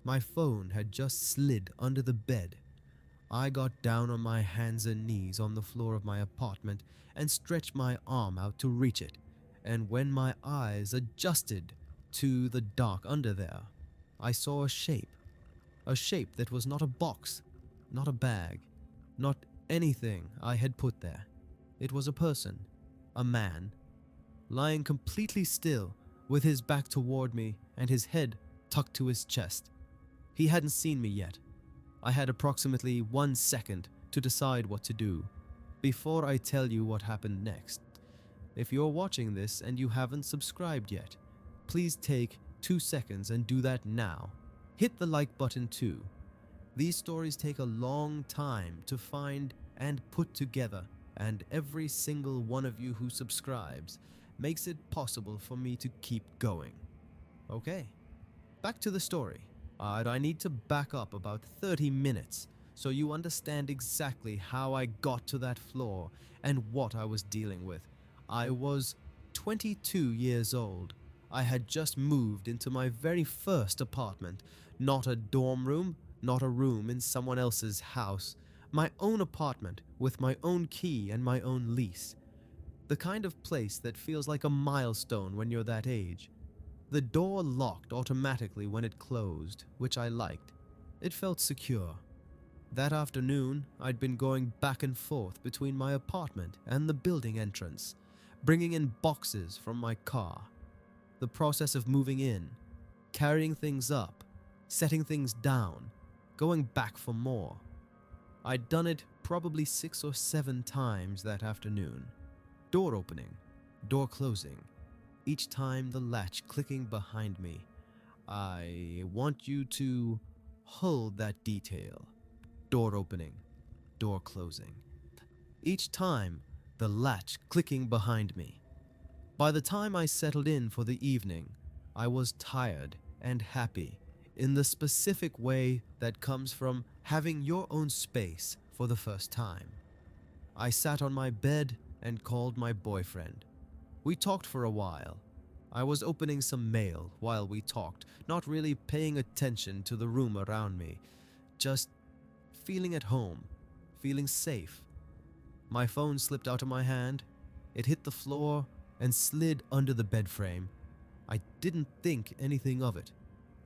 My phone had just slid under the bed. I got down on my hands and knees on the floor of my apartment and stretched my arm out to reach it, and when my eyes adjusted to the dark under there, I saw a shape that was not a box, not a bag, not anything I had put there. It was a person, a man, lying completely still with his back toward me and his head tucked to his chest. He hadn't seen me yet. I had approximately 1 second to decide what to do before I tell you what happened next. If you're watching this and you haven't subscribed yet, please take 2 seconds and do that now. Hit the like button too. These stories take a long time to find and put together, and every single one of you who subscribes makes it possible for me to keep going. Okay, back to the story. I need to back up about 30 minutes so you understand exactly how I got to that floor and what I was dealing with. I was 22 years old. I had just moved into my very first apartment, not a dorm room, not a room in someone else's house, my own apartment with my own key and my own lease. The kind of place that feels like a milestone when you're that age. The door locked automatically when it closed, which I liked. It felt secure. That afternoon, I'd been going back and forth between my apartment and the building entrance, bringing in boxes from my car. The process of moving in, carrying things up, setting things down, going back for more. I'd done it probably 6 or 7 times that afternoon. Door opening, door closing, each time the latch clicking behind me. I want you to hold that detail. Door opening, door closing. Each time the latch clicking behind me. By the time I settled in for the evening, I was tired and happy in the specific way that comes from having your own space for the first time. I sat on my bed and called my boyfriend. We talked for a while. I was opening some mail while we talked, not really paying attention to the room around me, just feeling at home, feeling safe. My phone slipped out of my hand. It hit the floor and slid under the bed frame. I didn't think anything of it.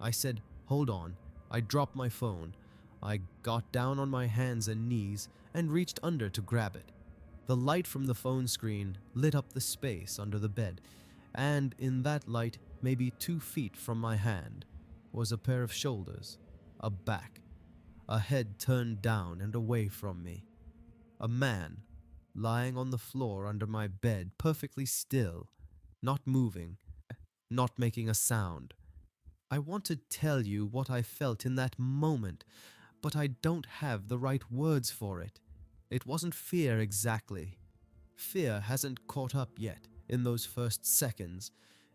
I said, "Hold on." I dropped my phone. I got down on my hands and knees and reached under to grab it. The light from the phone screen lit up the space under the bed, and in that light, maybe 2 feet from my hand, was a pair of shoulders, a back, a head turned down and away from me. A man lying on the floor under my bed, perfectly still, not moving, not making a sound. I want to tell you what I felt in that moment, but I don't have the right words for it. It wasn't fear exactly. Fear hasn't caught up yet in those first seconds.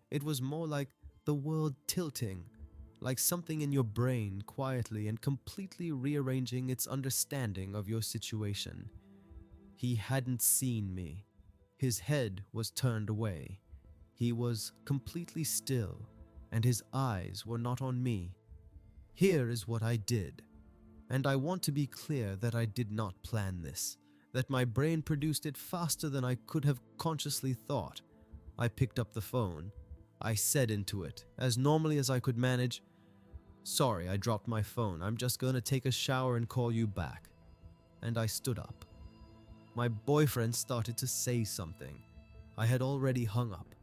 It was more like the world tilting, like something in your brain quietly and completely rearranging its understanding of your situation. He hadn't seen me. His head was turned away. He was completely still, and his eyes were not on me. Here is what I did. And I want to be clear that I did not plan this, that my brain produced it faster than I could have consciously thought. I picked up the phone. I said into it, as normally as I could manage, "Sorry, I dropped my phone. I'm just going to take a shower and call you back." And I stood up. My boyfriend started to say something. I had already hung up.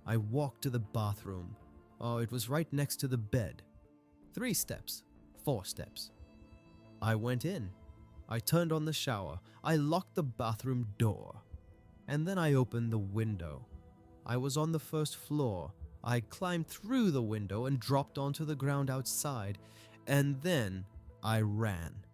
I walked to the bathroom. Oh, it was right next to the bed. 3 steps, 4 steps. I went in. I turned on the shower. I locked the bathroom door. And then I opened the window. I was on the first floor. I climbed through the window and dropped onto the ground outside. And then I ran.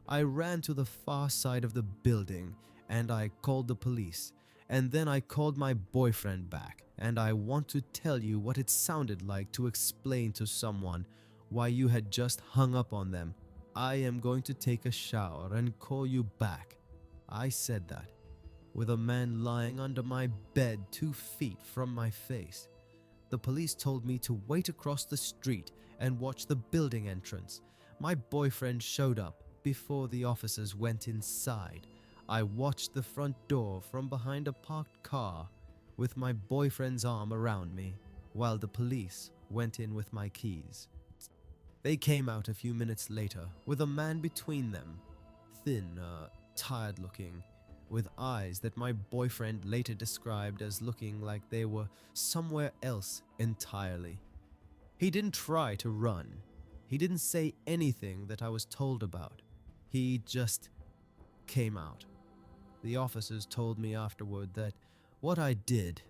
I ran to the far side of the building and I called the police. And then I called my boyfriend back. And I want to tell you what it sounded like to explain to someone why you had just hung up on them. "I am going to take a shower and call you back." I said that, with a man lying under my bed 2 feet from my face. The police told me to wait across the street and watched the building entrance. My boyfriend showed up before the officers went inside. I watched the front door from behind a parked car with my boyfriend's arm around me while the police went in with my keys. They came out a few minutes later with a man between them, thin, tired looking, with eyes that my boyfriend later described as looking like they were somewhere else entirely. He didn't try to run. He didn't say anything that I was told about. He just came out. The officers told me afterward that what I did,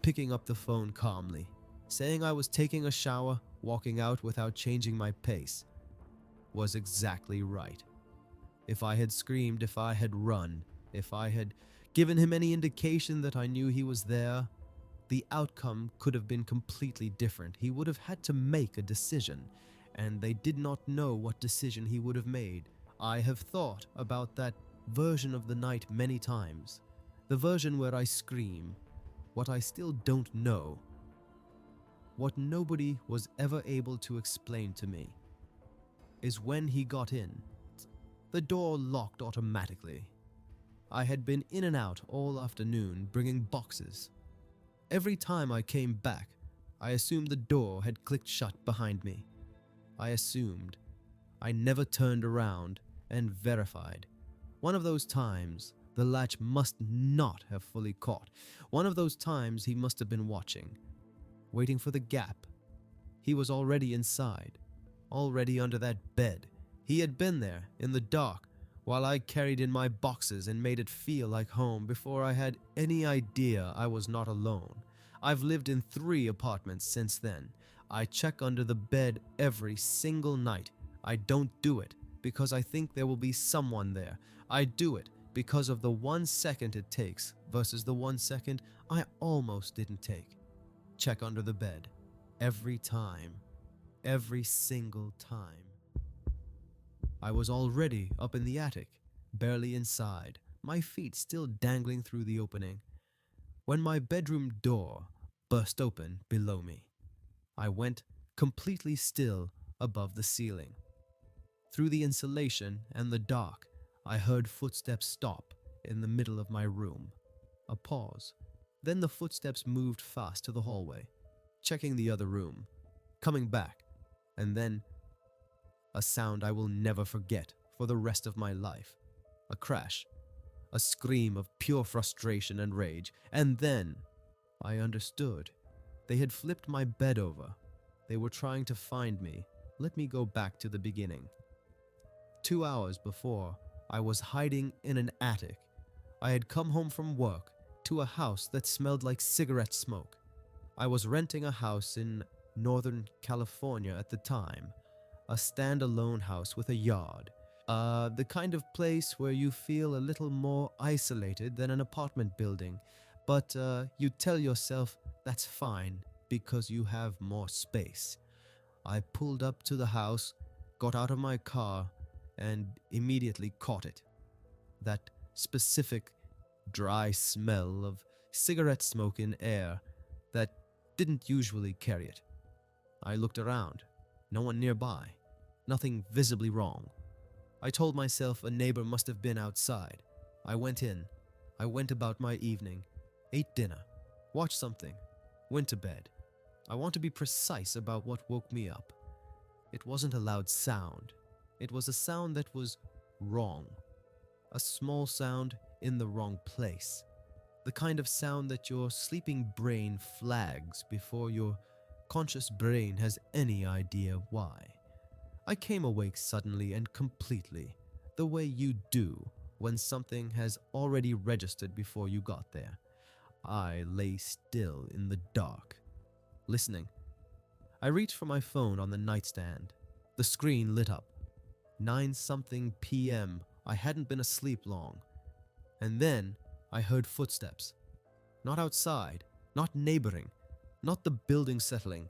picking up the phone calmly, saying I was taking a shower, walking out without changing my pace, was exactly right. If I had screamed, if I had run, if I had given him any indication that I knew he was there, the outcome could have been completely different. He would have had to make a decision, and they did not know what decision he would have made. I have thought about that version of the night many times. The version where I scream, what I still don't know, what nobody was ever able to explain to me, is when he got in. The door locked automatically. I had been in and out all afternoon bringing boxes. Every time I came back, I assumed the door had clicked shut behind me. I assumed. I never turned around and verified. One of those times, the latch must not have fully caught. One of those times he must have been watching, waiting for the gap. He was already inside, already under that bed. He had been there in the dark while I carried in my boxes and made it feel like home before I had any idea I was not alone. I've lived in 3 apartments since then. I check under the bed every single night. I don't do it because I think there will be someone there. I do it because of the 1 second it takes versus the 1 second I almost didn't take. Check under the bed. Every time. Every single time. I was already up in the attic, barely inside, my feet still dangling through the opening, when my bedroom door burst open below me. I went completely still above the ceiling. Through the insulation and the dark, I heard footsteps stop in the middle of my room. A pause. Then the footsteps moved fast to the hallway, checking the other room, coming back, and then a sound I will never forget for the rest of my life. A crash. A scream of pure frustration and rage. And then I understood. They had flipped my bed over. They were trying to find me. Let me go back to the beginning. 2 hours before, I was hiding in an attic. I had come home from work to a house that smelled like cigarette smoke. I was renting a house in Northern California at the time. A standalone house with a yard. The kind of place where you feel a little more isolated than an apartment building, but you tell yourself that's fine because you have more space. I pulled up to the house, got out of my car, and immediately caught it. That specific dry smell of cigarette smoke in air that didn't usually carry it. I looked around. No one nearby. Nothing visibly wrong. I told myself a neighbor must have been outside. I went in. I went about my evening, ate dinner, watched something, went to bed. I want to be precise about what woke me up. It wasn't a loud sound. It was a sound that was wrong. A small sound in the wrong place. The kind of sound that your sleeping brain flags before your conscious brain has any idea why. I came awake suddenly and completely, the way you do when something has already registered before you got there. I lay still in the dark, listening. I reached for my phone on the nightstand. The screen lit up. 9-something p.m. I hadn't been asleep long. And then I heard footsteps. Not outside, not neighboring, not the building settling.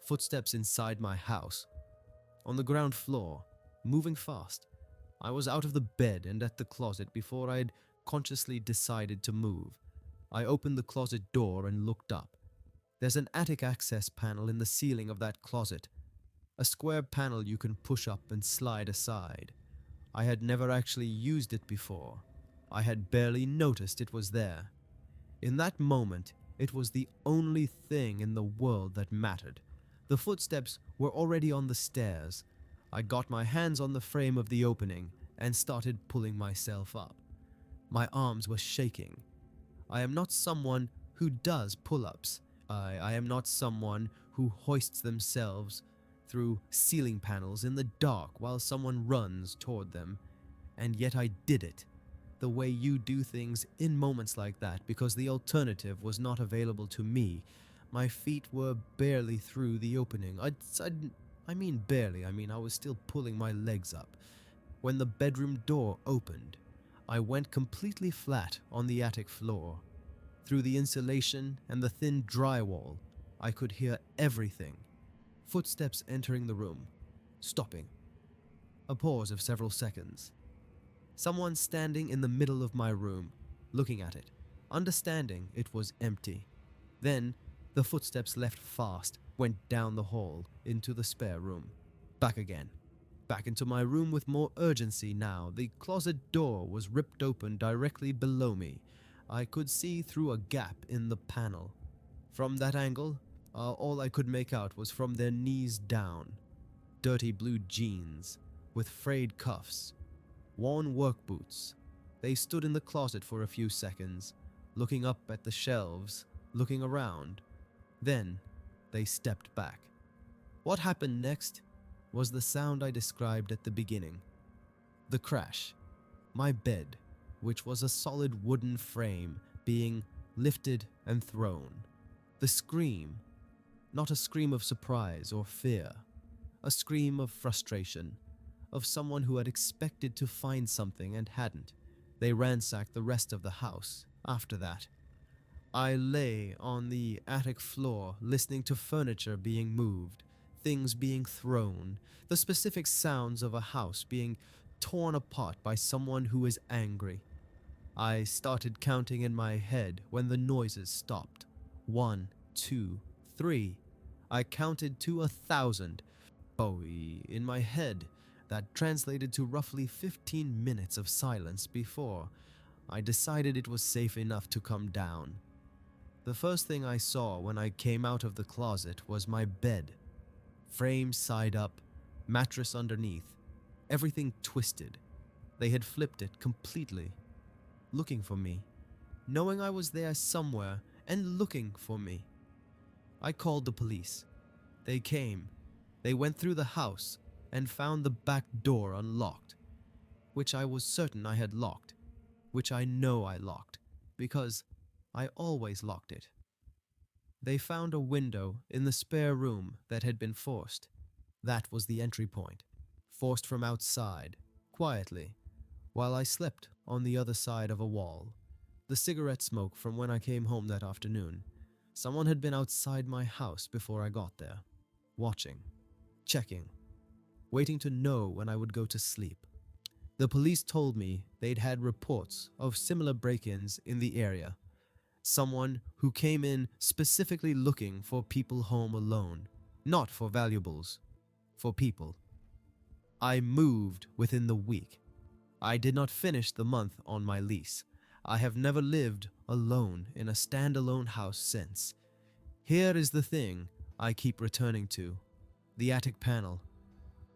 Footsteps inside my house. On the ground floor, moving fast. I was out of the bed and at the closet before I had consciously decided to move. I opened the closet door and looked up. There's an attic access panel in the ceiling of that closet. A square panel you can push up and slide aside. I had never actually used it before. I had barely noticed it was there. In that moment, it was the only thing in the world that mattered. The footsteps were already on the stairs. I got my hands on the frame of the opening and started pulling myself up. My arms were shaking. I am not someone who does pull-ups. I am not someone who hoists themselves through ceiling panels in the dark while someone runs toward them. And yet I did it. The way you do things in moments like that, because the alternative was not available to me. My feet were barely through the opening. I mean barely. I was still pulling my legs up. When the bedroom door opened, I went completely flat on the attic floor. Through the insulation and the thin drywall, I could hear everything. Footsteps entering the room, stopping. A pause of several seconds. Someone standing in the middle of my room, looking at it, understanding it was empty. Then, the footsteps left fast, went down the hall, into the spare room. Back again. Back into my room with more urgency now. The closet door was ripped open directly below me. I could see through a gap in the panel. From that angle, all I could make out was from their knees down. Dirty blue jeans, with frayed cuffs. Worn work boots. They stood in the closet for a few seconds, looking up at the shelves, looking around. Then, they stepped back. What happened next was the sound I described at the beginning. The crash. My bed, which was a solid wooden frame, being lifted and thrown. The scream. Not a scream of surprise or fear. A scream of frustration. Of someone who had expected to find something and hadn't. They ransacked the rest of the house after that. I lay on the attic floor listening to furniture being moved, things being thrown, the specific sounds of a house being torn apart by someone who is angry. I started counting in my head when the noises stopped. 1, 2, 3. I counted to 1,000. In my head. That translated to roughly 15 minutes of silence before I decided it was safe enough to come down. The first thing I saw when I came out of the closet was my bed. Frame side up, mattress underneath, everything twisted. They had flipped it completely. Looking for me, knowing I was there somewhere and looking for me. I called the police. They came. They went through the house and found the back door unlocked, which I was certain I had locked, which I know I locked, because I always locked it. They found a window in the spare room that had been forced. That was the entry point, forced from outside, quietly, while I slept on the other side of a wall. The cigarette smoke from when I came home that afternoon. Someone had been outside my house before I got there, watching, checking, waiting to know when I would go to sleep. The police told me they'd had reports of similar break-ins in the area. Someone who came in specifically looking for people home alone, not for valuables, for people. I moved within the week. I did not finish the month on my lease. I have never lived alone in a standalone house since. Here is the thing I keep returning to. The attic panel.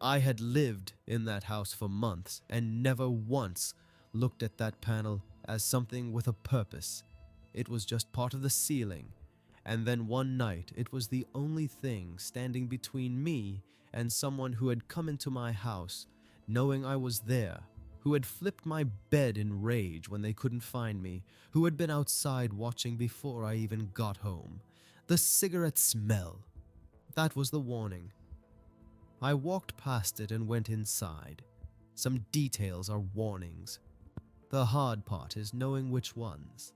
I had lived in that house for months and never once looked at that panel as something with a purpose. It was just part of the ceiling, and then one night it was the only thing standing between me and someone who had come into my house, knowing I was there, who had flipped my bed in rage when they couldn't find me, who had been outside watching before I even got home. The cigarette smell. That was the warning. I walked past it and went inside. Some details are warnings. The hard part is knowing which ones.